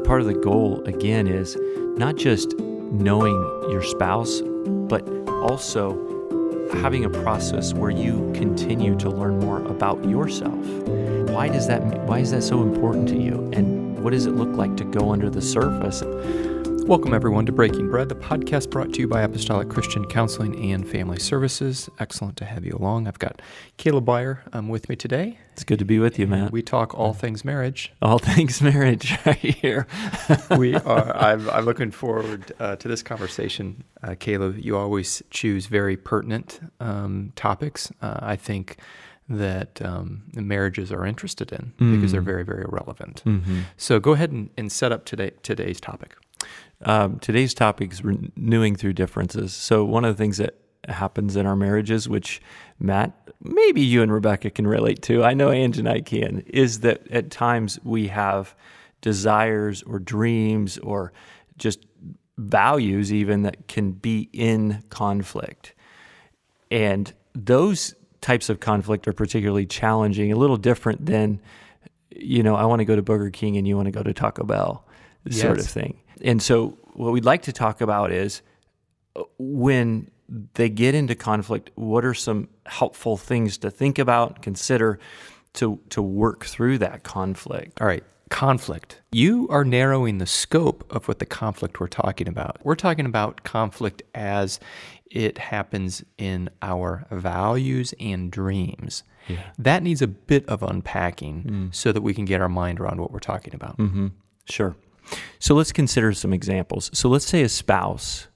think part of the goal, again, is not just knowing your spouse, but also having a process where you continue to learn more about yourself. Why is that so important to you? And what does it look like to go under the surface? Welcome, everyone, to Breaking Bread, the podcast brought to you by Apostolic Christian Counseling and Family Services. Excellent to have you along. I've got Kaleb Beyer with me today. It's good to be with you, man. We talk all things marriage. All things marriage right here. I'm looking forward to this conversation. Kaleb, you always choose very pertinent topics. I think that marriages are interested in because they're very, very relevant. Mm-hmm. So go ahead and set up today's topic. Today's topic is renewing through differences. So one of the things that happens in our marriages, which Matt, maybe you and Rebecca can relate to, I know Ange and I can, is that at times we have desires or dreams or just values even that can be in conflict. And those types of conflict are particularly challenging, a little different than, I want to go to Burger King and you want to go to Taco Bell, sort of thing. And so what we'd like to talk about is when they get into conflict, what are some helpful things to think about, consider to work through that conflict? All right, conflict. You are narrowing the scope of what the conflict we're talking about. We're talking about conflict as it happens in our values and dreams. Yeah. That needs a bit of unpacking so that we can get our mind around what we're talking about. Mm-hmm. Sure. So let's consider some examples. So let's say a spouse,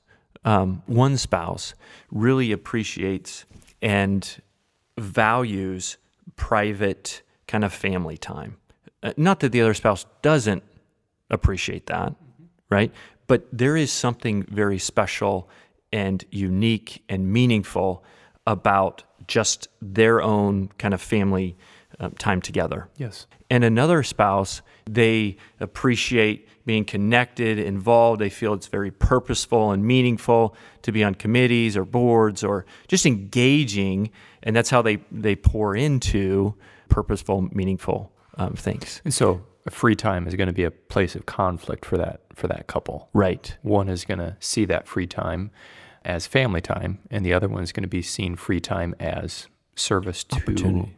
one spouse really appreciates and values private kind of family time. Not that the other spouse doesn't appreciate that, right? But there is something very special and unique and meaningful about just their own kind of family time together. Yes. And another spouse, they appreciate being connected, involved. They feel it's very purposeful and meaningful to be on committees or boards or just engaging, and that's how they pour into purposeful, meaningful things. And so free time is going to be a place of conflict for that couple. Right. One is going to see that free time as family time, and the other one is going to be seeing free time as service to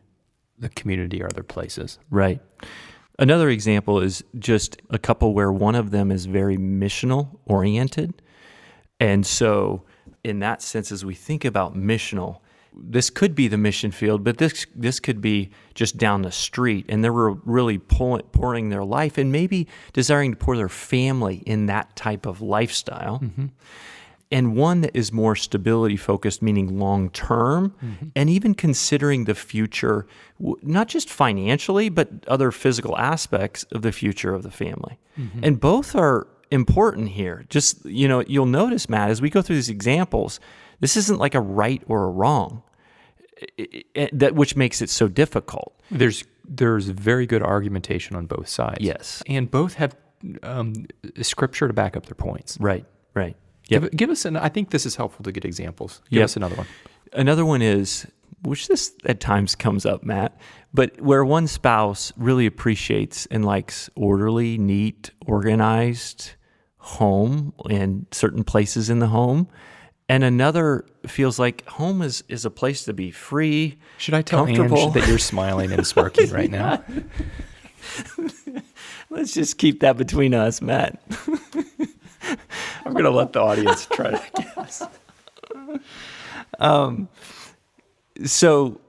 the community or other places. Right. Another example is just a couple where one of them is very missional oriented. And so in that sense, as we think about missional, this could be the mission field, but this could be just down the street. And they were really pouring their life and maybe desiring to pour their family in that type of lifestyle. Mm-hmm. And one that is more stability-focused, meaning long-term, and even considering the future, not just financially, but other physical aspects of the future of the family. Mm-hmm. And both are important here. Just, you'll notice, Matt, as we go through these examples, this isn't like a right or a wrong, which makes it so difficult. There's very good argumentation on both sides. Yes. And both have scripture to back up their points. Right. Yep. Give us I think this is helpful to get examples. Give us another one. Another one is, which this at times comes up, Matt, but where one spouse really appreciates and likes orderly, neat, organized home and certain places in the home, and another feels like home is a place to be free, Should I tell Ange that you're smiling and smirking right now? Let's just keep that between us, Matt. I'm going to let the audience try to guess. So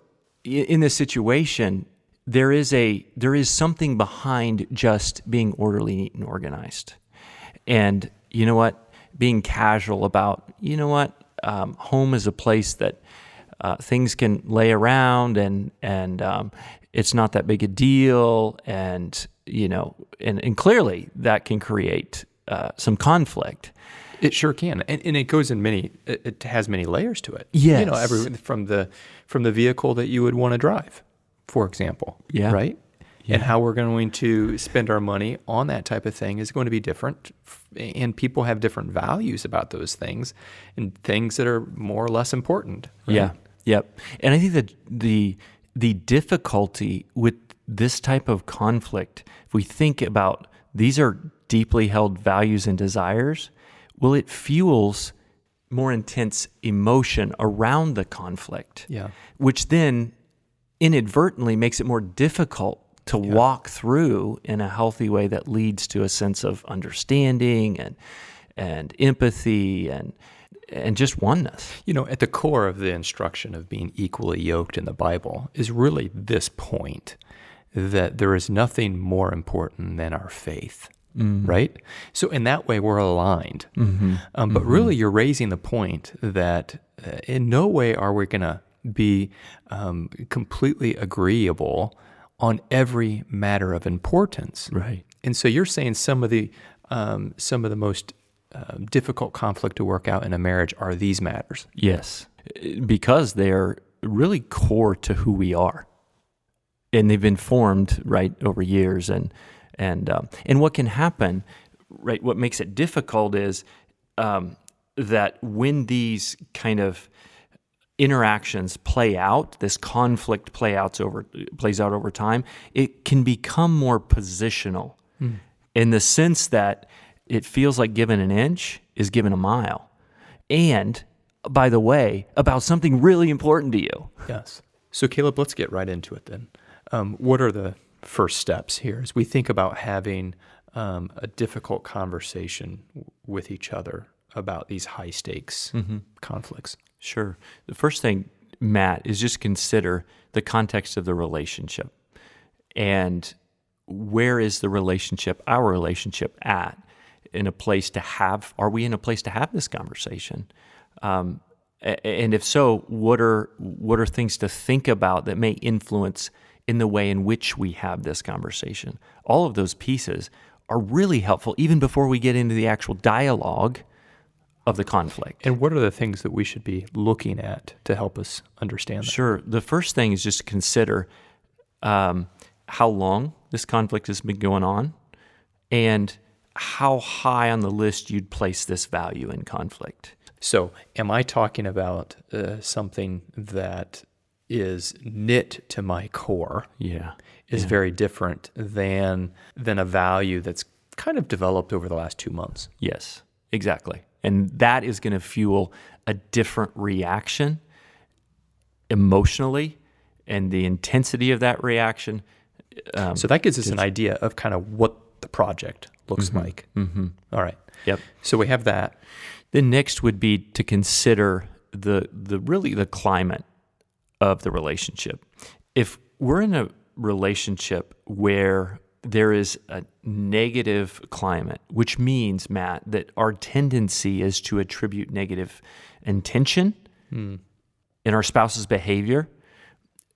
in this situation, there is something behind just being orderly, neat, and organized. And you know what? Being casual about, home is a place that things can lay around and it's not that big a deal. And, and clearly that can create some conflict. It sure can, and it goes in it has many layers to it. Yes. From the vehicle that you would want to drive, for example. Yeah. Right. Yeah. And how we're going to spend our money on that type of thing is going to be different, and people have different values about those things, and things that are more or less important. Right? Yeah. Yep. And I think that the difficulty with this type of conflict, if we think about these are deeply held values and desires, well, it fuels more intense emotion around the conflict, which then inadvertently makes it more difficult to walk through in a healthy way that leads to a sense of understanding and empathy and just oneness. At the core of the instruction of being equally yoked in the Bible is really this point, that there is nothing more important than our faith, right? So in that way, we're aligned. But really, you're raising the point that in no way are we going to be completely agreeable on every matter of importance. Right. And so you're saying some of the most difficult conflict to work out in a marriage are these matters. Yes, because they are really core to who we are, and they've been formed right over years. And what can happen, right? What makes it difficult is that when these kind of interactions play out, this conflict plays out over time, it can become more positional in the sense that it feels like given an inch is given a mile. And by the way, about something really important to you. Yes. So Kaleb, let's get right into it then. What are the first steps here as we think about having a difficult conversation with each other about these high stakes conflicts? Sure. The first thing, Matt, is just consider the context of the relationship. And where is our relationship at? Are we in a place to have this conversation? And if so, what are things to think about that may influence in the way in which we have this conversation? All of those pieces are really helpful even before we get into the actual dialogue of the conflict. And what are the things that we should be looking at to help us understand that? Sure. The first thing is just to consider how long this conflict has been going on and how high on the list you'd place this value in conflict. So am I talking about something that is knit to my core, is very different than a value that's kind of developed over the last 2 months? Yes, exactly. And that is going to fuel a different reaction emotionally, and the intensity of that reaction. So that gives us an idea of kind of what the project looks like. All right. Yep. So we have that. Then next would be to consider the climate of the relationship. If we're in a relationship where there is a negative climate, which means, Matt, that our tendency is to attribute negative intention in our spouse's behavior,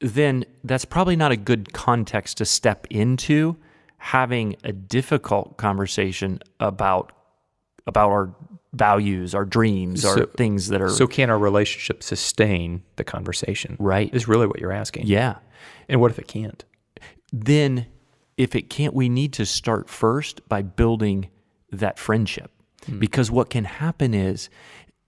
then that's probably not a good context to step into having a difficult conversation about our values, our dreams, our things that are... So can our relationship sustain the conversation? Right. Is really what you're asking. Yeah. And what if it can't? Then if it can't, we need to start first by building that friendship. Because what can happen is,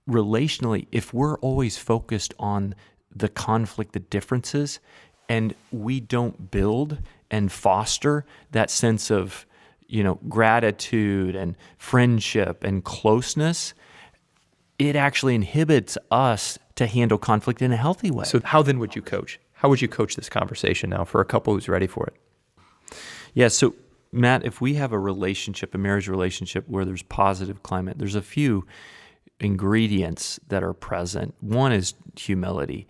relationally, if we're always focused on the conflict, the differences, and we don't build and foster that sense of, gratitude and friendship and closeness, it actually inhibits us to handle conflict in a healthy way. So how then would you coach? How would you coach this conversation now for a couple who's ready for it? Yeah, so Matt, if we have a marriage relationship where there's positive climate, there's a few ingredients that are present. One is humility.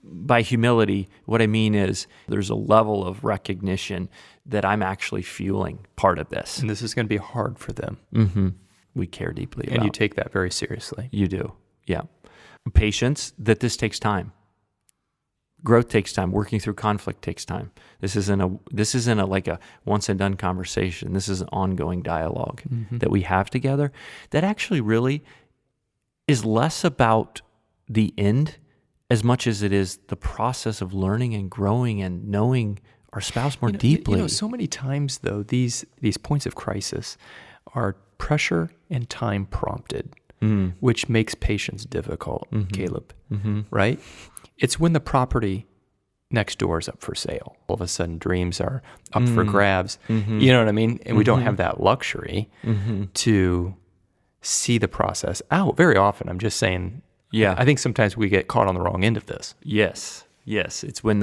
By humility, what I mean is there's a level of recognition that I'm actually fueling part of this. And this is going to be hard for them. Mm-hmm. We care deeply about. And you take that very seriously. You do, yeah. Patience, that this takes time. Growth takes time. Working through conflict takes time. This isn't a like a once and done conversation. This is an ongoing dialogue that we have together that actually really is less about the end as much as it is the process of learning and growing and knowing our spouse more deeply. So many times, though, these points of crisis are pressure and time prompted, which makes patience difficult, Kaleb, right? It's when the property next door is up for sale. All of a sudden, dreams are up for grabs. You know what I mean? And we don't have that luxury to see the process out. Very often, I'm just saying, I think sometimes we get caught on the wrong end of this. Yes. It's when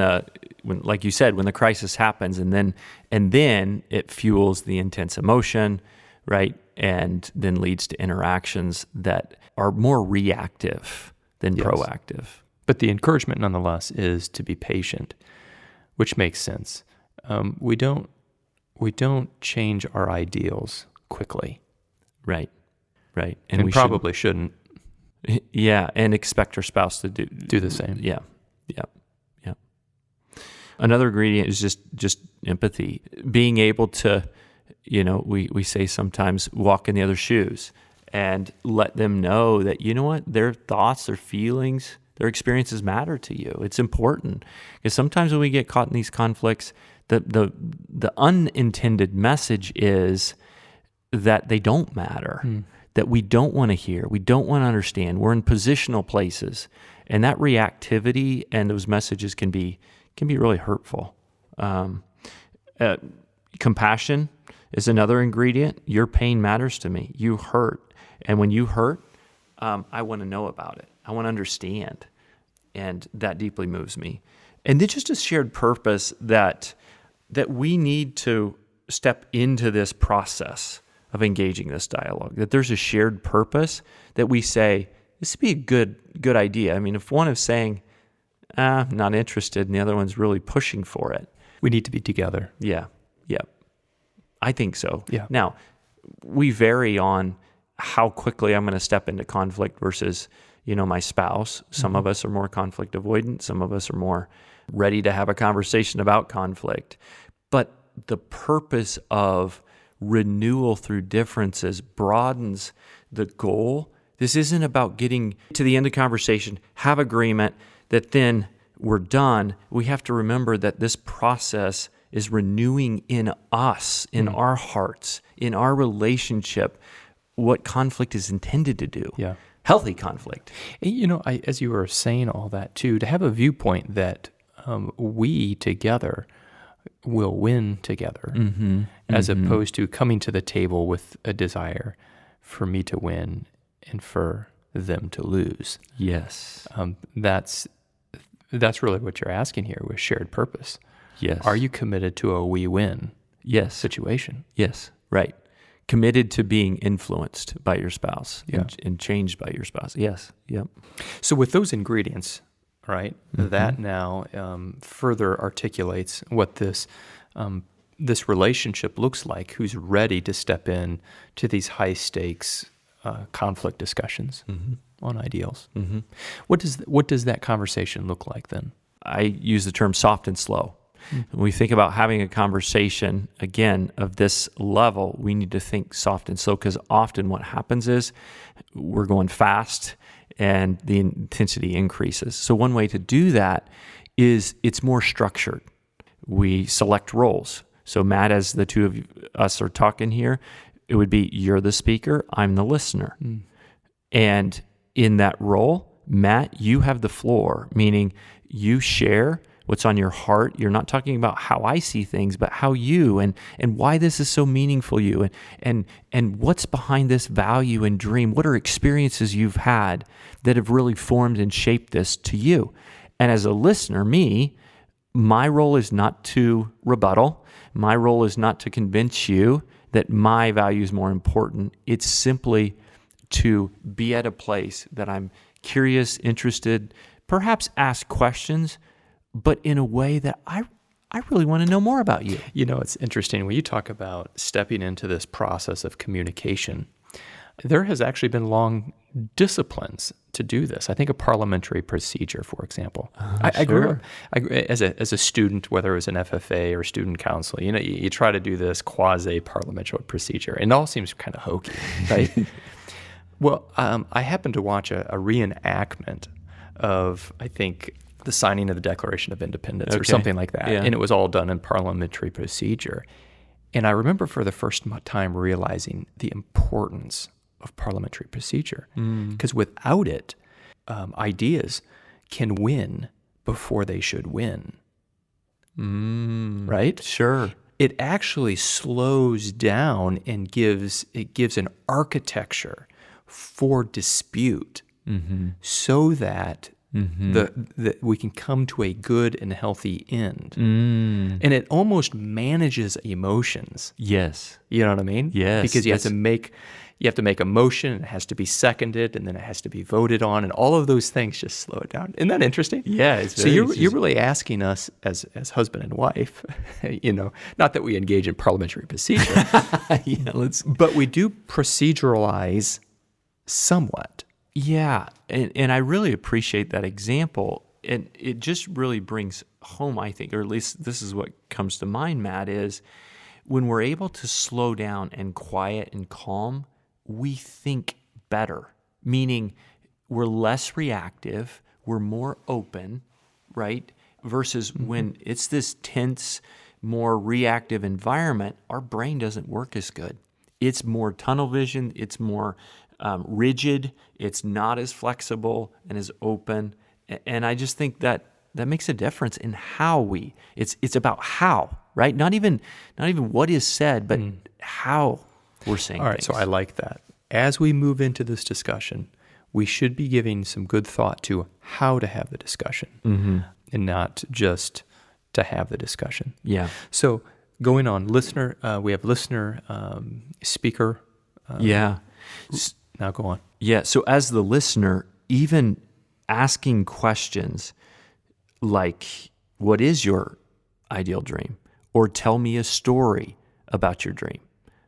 like you said, when the crisis happens, and then it fuels the intense emotion, right? And then leads to interactions that are more reactive than proactive. But the encouragement, nonetheless, is to be patient, which makes sense. We don't change our ideals quickly, right? And we probably shouldn't. Yeah, and expect our spouse to do the same. Yeah. Another ingredient is just empathy, being able to, we say sometimes walk in the other's shoes and let them know that, you know what, their thoughts, their feelings, their experiences matter to you. It's important, because sometimes when we get caught in these conflicts, the unintended message is that they don't matter, that we don't want to hear, we don't want to understand. We're in positional places, and that reactivity and those messages can be really hurtful. Compassion is another ingredient. Your pain matters to me. You hurt. And when you hurt, I want to know about it. I want to understand. And that deeply moves me. And then just a shared purpose that we need to step into this process of engaging this dialogue, that there's a shared purpose that we say, this would be a good idea. I mean, if one is saying, not interested, and the other one's really pushing for it, we need to be together. Yeah. I think so. Yeah. Now, we vary on how quickly I'm going to step into conflict versus, my spouse. Some of us are more conflict avoidant. Some of us are more ready to have a conversation about conflict. But the purpose of renewal through differences broadens the goal. This isn't about getting to the end of conversation, have agreement, that then we're done. We have to remember that this process is renewing in us, in our hearts, in our relationship, what conflict is intended to do. Yeah. Healthy conflict. As you were saying all that too, to have a viewpoint that we together will win together, as opposed to coming to the table with a desire for me to win and for them to lose. Yes. That's really what you're asking here with shared purpose. Yes. Are you committed to a we win situation? Yes, right. Committed to being influenced by your spouse and changed by your spouse. Yes, yep. So with those ingredients, right, that now further articulates what this relationship looks like, who's ready to step in to these high-stakes conflict discussions on ideals. What does that conversation look like then? I use the term soft and slow. When we think about having a conversation, again, of this level, we need to think soft and slow, because often what happens is we're going fast and the intensity increases. So one way to do that is it's more structured. We select roles. So Matt, as the two of us are talking here, it would be you're the speaker, I'm the listener. And in that role, Matt, you have the floor, meaning you share what's on your heart. You're not talking about how I see things, but how you and why this is so meaningful to you and what's behind this value and dream. What are experiences you've had that have really formed and shaped this to you? And as a listener, my role is not to rebuttal. My role is not to convince you that my value is more important. It's simply to be at a place that I'm curious, interested, perhaps ask questions, but in a way that I really want to know more about you. It's interesting when you talk about stepping into this process of communication. There has actually been long disciplines to do this. I think a parliamentary procedure, for example. I grew up as a student, whether it was an FFA or student council. You try to do this quasi-parliamentary procedure, and it all seems kind of hokey, right? Well, I happened to watch a reenactment of, I think, the signing of the Declaration of Independence or something like that. Yeah. And it was all done in parliamentary procedure. And I remember for the first time realizing the importance of parliamentary procedure. Because without it, ideas can win before they should win. right? Sure. It actually slows down and gives an architecture for dispute so that that we can come to a good and healthy end. And it almost manages emotions. Yes. You know what I mean? Yes. Because you have to make a motion, it has to be seconded, and then it has to be voted on, and all of those things just slow it down. Isn't that interesting? Yeah, it's So very you're really asking us as husband and wife, not that we engage in parliamentary procedure, but we do proceduralize somewhat. Yeah, and I really appreciate that example, and it just really brings home, I think, or at least this is what comes to mind, Matt, is when we're able to slow down and quiet and calm, we think better, meaning we're less reactive, we're more open, right? Versus when it's this tense, more reactive environment, our brain doesn't work as good. It's more tunnel vision, it's more rigid, it's not as flexible and as open. And I just think that makes a difference in how it's about how, right? Not even what is said, but how we're saying All right, things. so I like that. As we move into this discussion, we should be giving some good thought to how to have the discussion and not just to have the discussion. Yeah. So going on, we have listener, speaker. Yeah. Now go on. Yeah. So as the listener, even asking questions like, what is your ideal dream? Or tell me a story about your dream.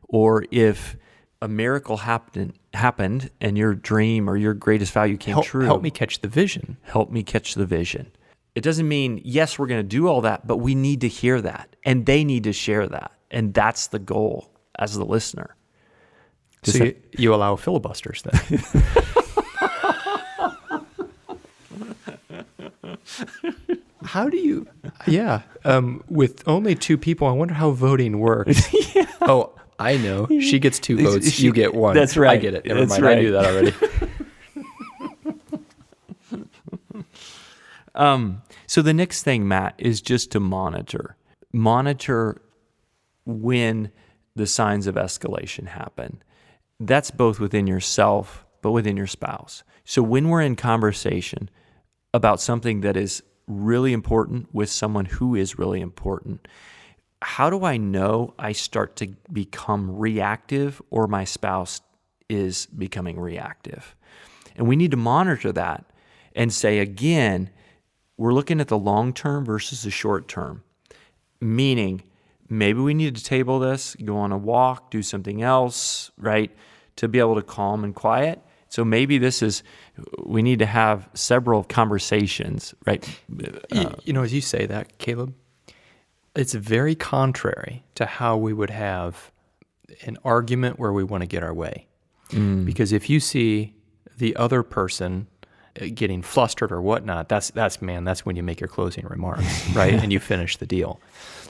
Or if a miracle happened and your dream or your greatest value came true. Help me catch the vision. Help me catch the vision. It doesn't mean, yes, we're going to do all that, but we need to hear that. And they need to share that. And that's the goal as the listener. So you allow filibusters then. How do you? Yeah, with only two people, I wonder how voting works. Yeah. Oh, I know. She gets 2 votes. You get 1. That's right. I get it. Never That's mind. right. I knew that already. So the next thing, Matt, is just to monitor. Monitor when the signs of escalation happen. That's both within yourself, but within your spouse. So when we're in conversation about something that is really important with someone who is really important, how do I know I start to become reactive or my spouse is becoming reactive? And we need to monitor that and say, again, we're looking at the long term versus the short term, meaning maybe we need to table this, go on a walk, do something else, right, to be able to calm and quiet. So maybe we need to have several conversations, right? As you say that, Caleb, it's very contrary to how we would have an argument where we want to get our way. Because if you see the other person getting flustered or whatnot, that's when you make your closing remarks, right? And you finish the deal.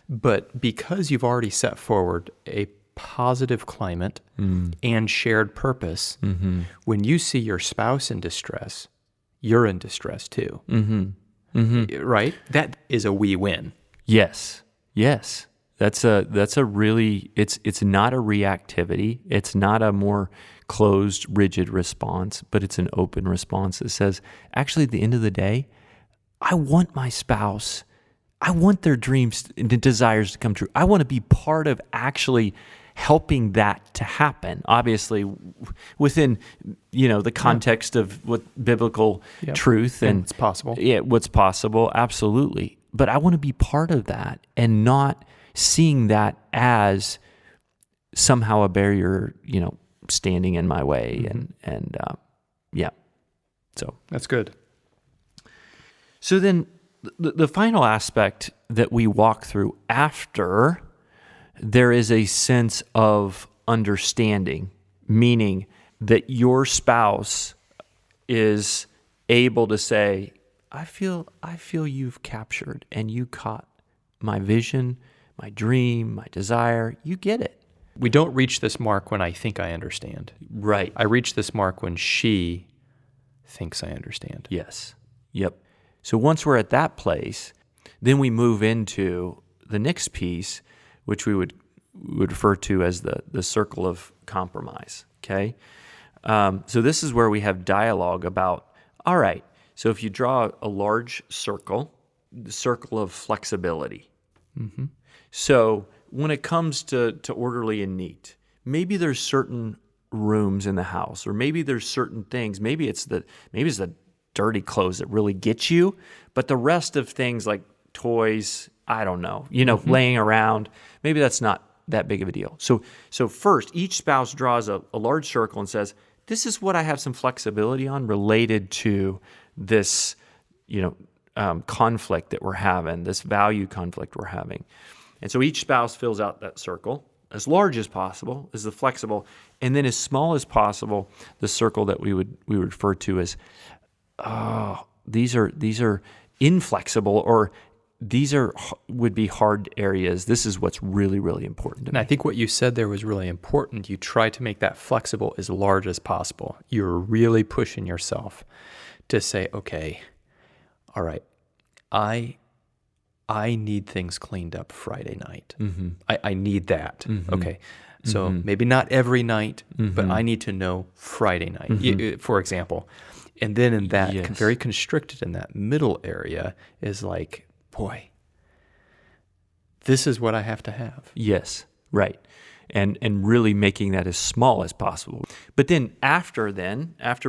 But because you've already set forward a positive climate and shared purpose, when you see your spouse in distress, you're in distress too. Right? That is a we win. Yes. That's a really, it's not a reactivity. It's not a more closed, rigid response, but it's an open response that says, actually, at the end of the day, I want my spouse, I want their dreams and desires to come true. I want to be part of actually helping that to happen. Obviously, within the context of what biblical truth and it's possible. Yeah, what's possible, absolutely. But I want to be part of that and not seeing that as somehow a barrier, standing in my way, and so that's good. So then, the final aspect that we walk through after, there is a sense of understanding, meaning that your spouse is able to say, I feel you've captured and you caught my vision, my dream, my desire. You get it. We don't reach this mark when I think I understand. Right. I reach this mark when she thinks I understand. Yes. Yep. So once we're at that place, Then we move into the next piece, which we would refer to as the circle of compromise, okay? So this is where we have dialogue about, all right, so if you draw a large circle, the circle of flexibility. Mm-hmm. So when it comes to orderly and neat, maybe there's certain rooms in the house, or maybe there's certain things. Maybe it's the dirty clothes that really get you, but the rest of things like toys, I don't know, laying around, maybe that's not that big of a deal. So first, each spouse draws a large circle and says, this is what I have some flexibility on related to this, conflict that we're having, this value conflict we're having. And so each spouse fills out that circle, as large as possible, as the flexible, and then as small as possible, the circle that we would refer to as, these are inflexible, or would be hard areas. This is what's really, really important to me. And I think what you said there was really important. You try to make that flexible as large as possible. You're really pushing yourself to say, okay, all right, I need things cleaned up Friday night. Mm-hmm. I need that. Mm-hmm. Okay. So Mm-hmm. maybe not every night, Mm-hmm. but I need to know Friday night, Mm-hmm. for example. And then in that, Yes. very constricted in that middle area is like, boy, this is what I have to have. Yes, right. And really making that as small as possible. But then after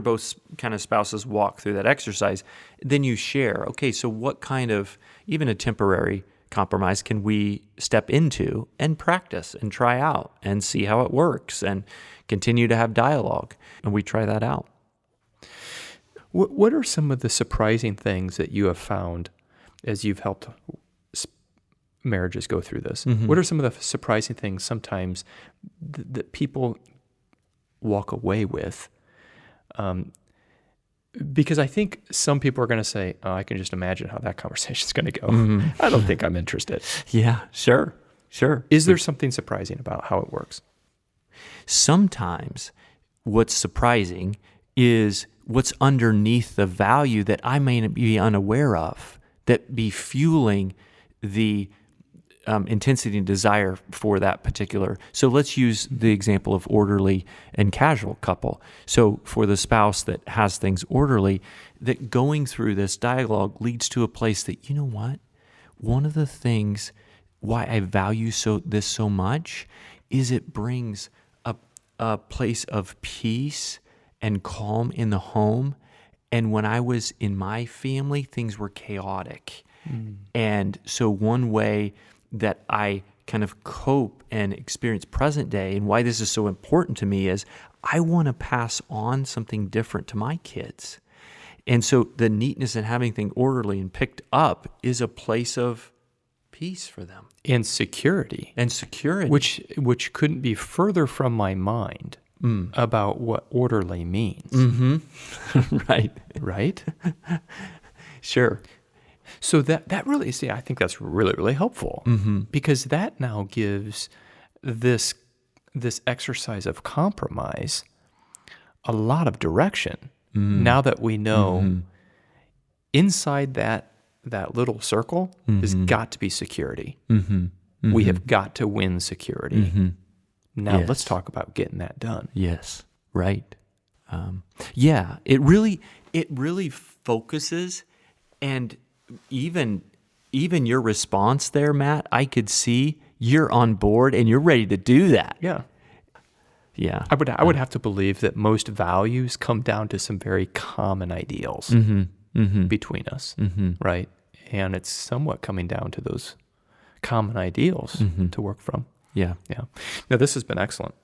both kind of spouses walk through that exercise, then you share, okay, so what kind of, even a temporary compromise can we step into and practice and try out and see how it works and continue to have dialogue. And we try that out. What are some of the surprising things that you have found as you've helped marriages go through this? Mm-hmm. What are some of the surprising things sometimes that people walk away with? Because I think some people are going to say, oh, I can just imagine how that conversation is going to go. Mm-hmm. I don't think I'm interested. Yeah, sure. Is there something surprising about how it works? Sometimes what's surprising is what's underneath the value that I may be unaware of, that be fueling the intensity and desire for that particular. So let's use the example of orderly and casual couple. So for the spouse that has things orderly, that going through this dialogue leads to a place that, you know what? One of the things why I value this so much is it brings a place of peace and calm in the home. And when I was in my family, things were chaotic. And so one way that I kind of cope and experience present day, and why this is so important to me, is I want to pass on something different to my kids. And so the neatness and having things orderly and picked up is a place of peace for them. And security. Which couldn't be further from my mind about what orderly means. Mm-hmm. Right. Right? Sure. So that really, I think that's really, really helpful, because that now gives this exercise of compromise a lot of direction. Now that we know inside that little circle has got to be security. We have got to win security. Now let's talk about getting that done. Yes, right. It really focuses, and even your response there, Matt, I could see you're on board and you're ready to do that. Yeah. Yeah. I would have to believe that most values come down to some very common ideals between us, right? And it's somewhat coming down to those common ideals to work from. Yeah. Yeah. Now, this has been excellent.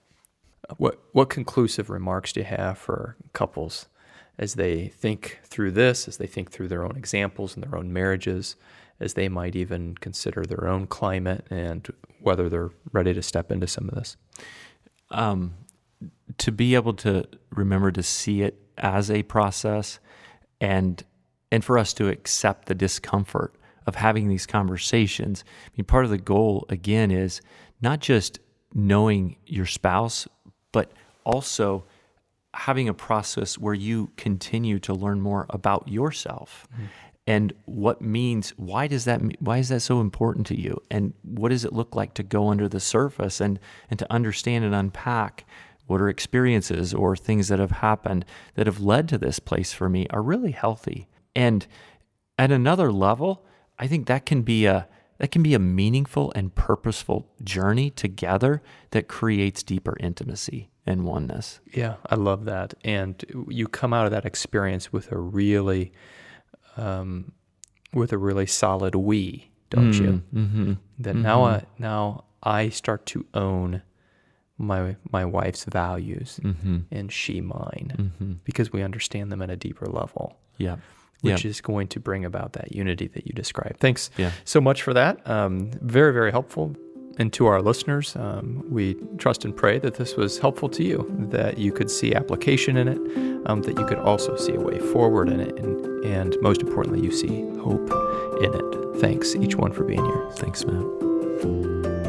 What conclusive remarks do you have for couples as they think through this, as they think through their own examples and their own marriages, as they might even consider their own climate and whether they're ready to step into some of this? To be able to remember to see it as a process, and for us to accept the discomfort of having these conversations. I mean, part of the goal, again, is not just knowing your spouse, but also having a process where you continue to learn more about yourself and why is that so important to you? And what does it look like to go under the surface and to understand and unpack what are experiences or things that have happened that have led to this place for me are really healthy. And at another level, I think that can be a meaningful and purposeful journey together that creates deeper intimacy and oneness. Yeah, I love that. And you come out of that experience with a really solid we, don't you? Mm-hmm. That Mm-hmm. now I start to own my wife's values Mm-hmm. and she mine, Mm-hmm. because we understand them at a deeper level. Yeah. Which is going to bring about that unity that you described. Thanks Yeah. so much for that. Very, very helpful. And to our listeners, we trust and pray that this was helpful to you, that you could see application in it, that you could also see a way forward in it, and most importantly, you see hope in it. Thanks, each one, for being here. Thanks, Matt.